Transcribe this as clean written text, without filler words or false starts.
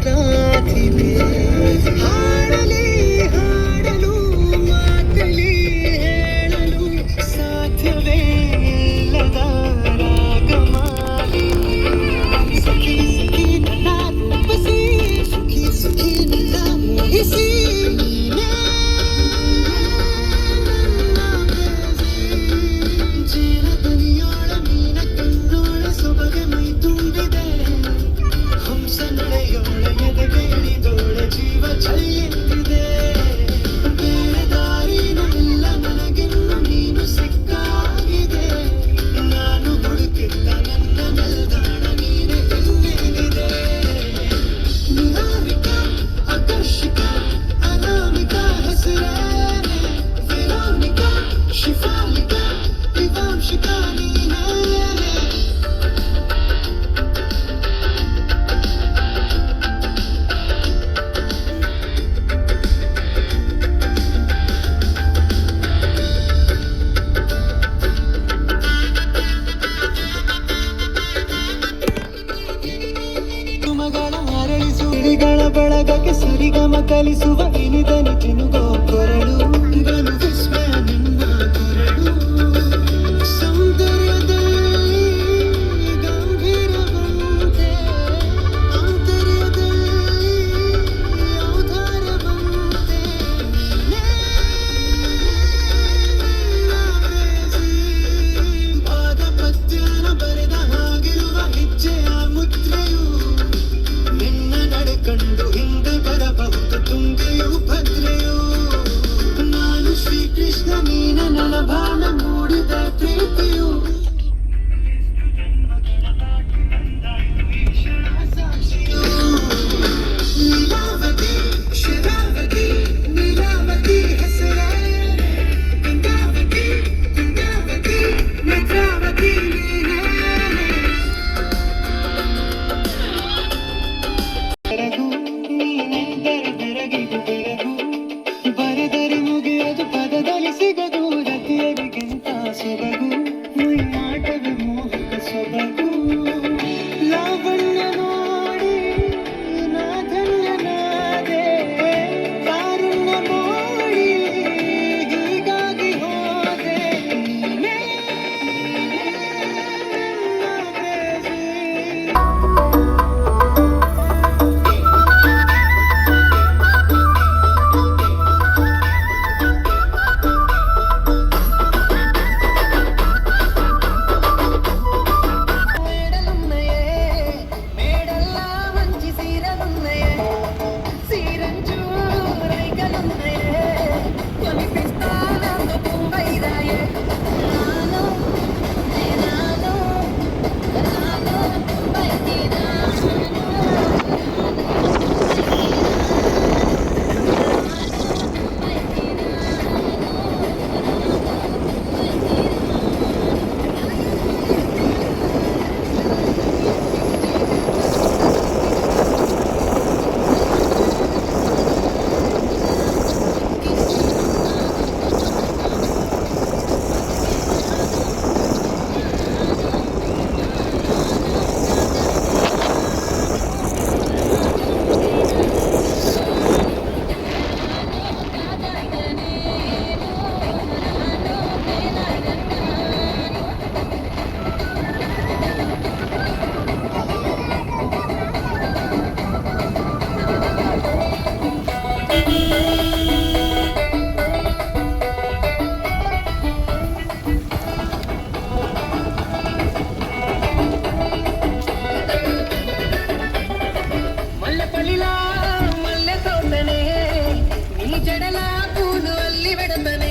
ಆರಾಧಿವೆ ಹಾಡಲಿ ಹಾಡಲು ಮಾತಲಿ ಹೇಳಲು ಸಾಧ್ಯವೇ ಇಲ್ಲದ ರಾಗಮಾಲಿ ಸಖಿ ಸಖಿ ನನ್ನ ರೂಪಿಸಿ ಸುಖಿ ಸುಖಿ ನನ್ನ ಮೋಹಿಸಿ ಬಳಗಕ್ಕೆ ಸರಿಗಮ ಕಲಿಸುವ ಇನಿದನು ತಿನುಗೋ ಕೊರಳು ಗನು ವಿಸ್ಮಯ ನಿನ್ನ ಕೊರಳು ಸೌಂದರ್ಯದಲ್ಲಿ ಗಂಭೀರವಂತೆ ಆಂತರ್ಯದಲ್ಲಿ ಔದಾರ್ಯವಂತೆ ಪಾದ ಪದ್ಯನ ಬರೆದ ಹಾಗಿರುವ ಹೆಜ್ಜೆಯ ಮುದ್ರೆಯು ಕಂಡು ಹಿಂದೆ ಬರಬಹುದು ತುಂಗೆಯು ಭದ್ರೆಯು ನಾನು ಶ್ರೀಕೃಷ್ಣ ನೀನ ನನ್ನ ಭಾನ ಮೂಡಿದ ಪ್ರೀತಿಯು ಲೀಲಾವತಿ ಶರಾವತಿ ನೀಲಾವತಿ ಹೆಸರೇ ಗಂಗಾವತಿ ಗಂಗಾವತಿ ನೇತ್ರಾವತಿ ಬರೆದರೆ ಮುಗಿಯದು ಪದದಲ್ಲಿ ಸಿಗದು ರತಿಯರಿಗಿಂತ ಸೊಬಗು ಮೈಯಾಟವೇ ಮೋಹಕ ಸೊಬಗು ಲಾವಣ್ಯ ನೋಡಿ ನಾ ಧನ್ಯನಾದೆ ಕಾರುಣ್ಯ ನೋಡಿ ಹೀಗಾಗಿ ಹೋದೆ ನೀನೇ ನನ್ನ ಪ್ರೇಯಸಿ. మల్లె తోటనే నీ జడల పూలు అల్లి వెడతనే